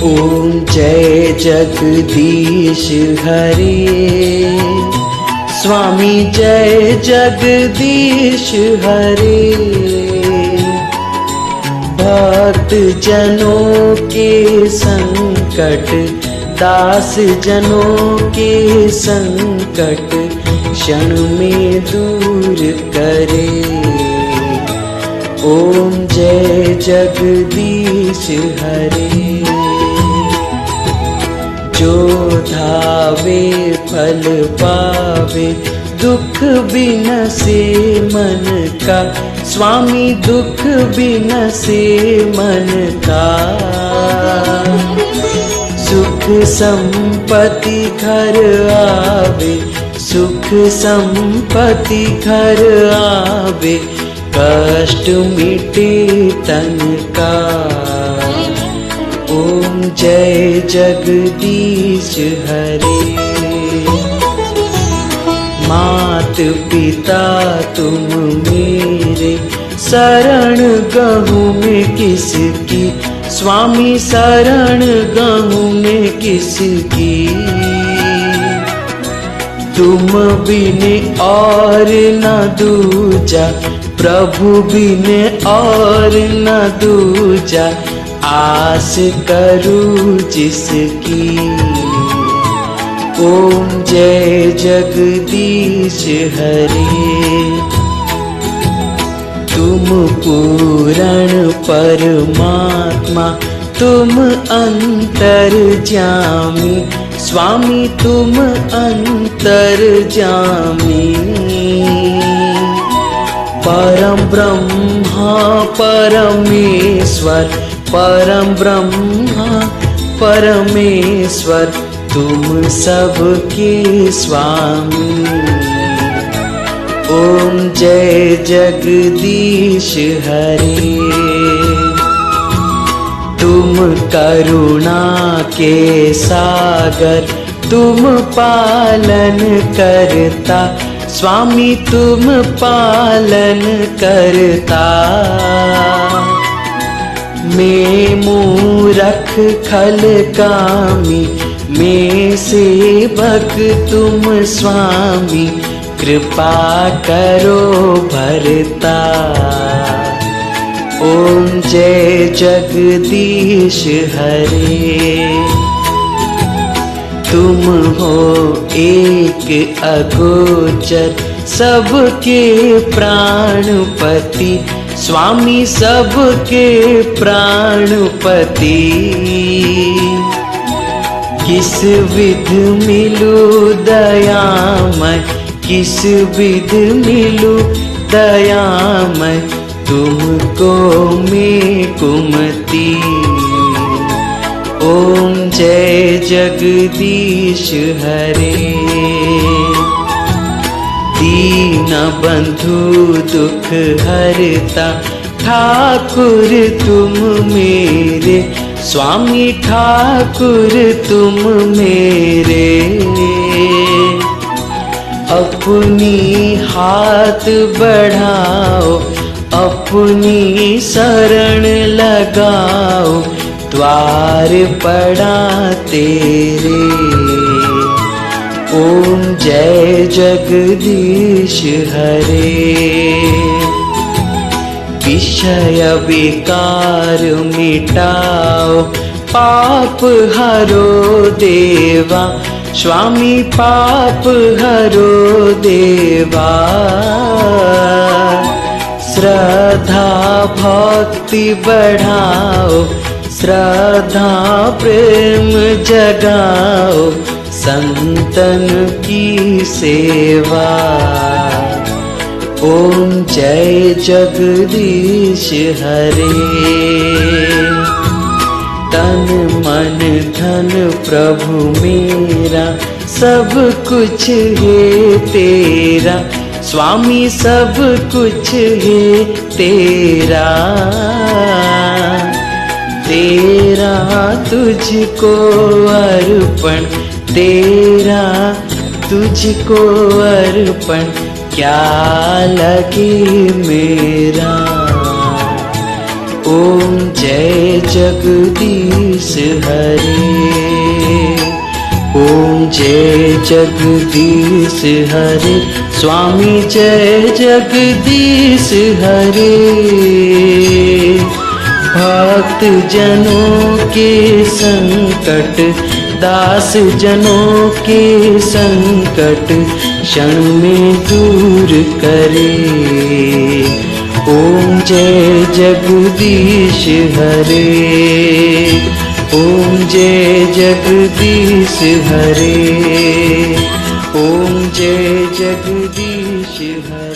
ओम जय जगदीश हरे, स्वामी जय जगदीश हरे। भक्त जनों के संकट, दास जनों के संकट क्षण में दूर करे। ओम जय जगदीश हरे। जो धावे फल पावे, दुख बिन से मन का, स्वामी दुख बिन से मन का। सुख संपत्ति घर आवे, सुख संपत्ति घर आवे, कष्ट मिटे तन का। ओम जय जगदीश हरे। मात पिता तुम मेरे, शरण गहूँ में किसकी, स्वामी शरण गहूँ में किसकी। तुम बिने और न दूजा, प्रभु बिने और न दूजा, आस करूं जिसकी। ओम जय जगदीश हरे। तुम पूर्ण परमात्मा, तुम अंतर्यामी, स्वामी तुम अंतर्यामी। परम ब्रह्मा परमेश्वर, परम ब्रह्मा परमेश्वर, तुम सबके स्वामी। ओम जय जगदीश हरे। तुम करुणा के सागर, तुम पालन करता, स्वामी तुम पालन करता। मैं मूरख खल कामी, मैं सेवक तुम स्वामी, कृपा करो भरता। ओम जय जगदीश हरे। तुम हो एक अगोचर, सबके प्राणपति, स्वामी सबके प्राणपति। किस विध मिलू दयामय, किस विध मिलू दयामय, तुमको मैं कुमति। ओम जय जगदीश हरे। दीन बंधु दुख हरता, ठाकुर तुम मेरे, स्वामी ठाकुर तुम मेरे। अपनी हाथ बढ़ाओ, अपनी शरण लगाओ, द्वार पड़ा तेरे। ओम जय जगदीश हरे। विषय विकार मिटाओ, पाप हरो देवा, स्वामी पाप हरो देवा। श्रद्धा भक्ति बढ़ाओ, श्रद्धा प्रेम जगाओ, संतन की सेवा। ओम जय जगदीश हरे। तन मन धन प्रभु मेरा, सब कुछ है तेरा, स्वामी सब कुछ है तेरा। तेरा तुझको अर्पण, तेरा तुझको अर्पण, क्या लगे मेरा। ओम जय जगदीश हरे। ओम जय जगदीश हरे। स्वामी जय जगदीश हरे। भक्त जनों के संकट, दास जनों के संकट क्षण में दूर करे। ओम जय जगदीश हरे। ओम जय जगदीश हरे। ओम जय जगदीश हरे।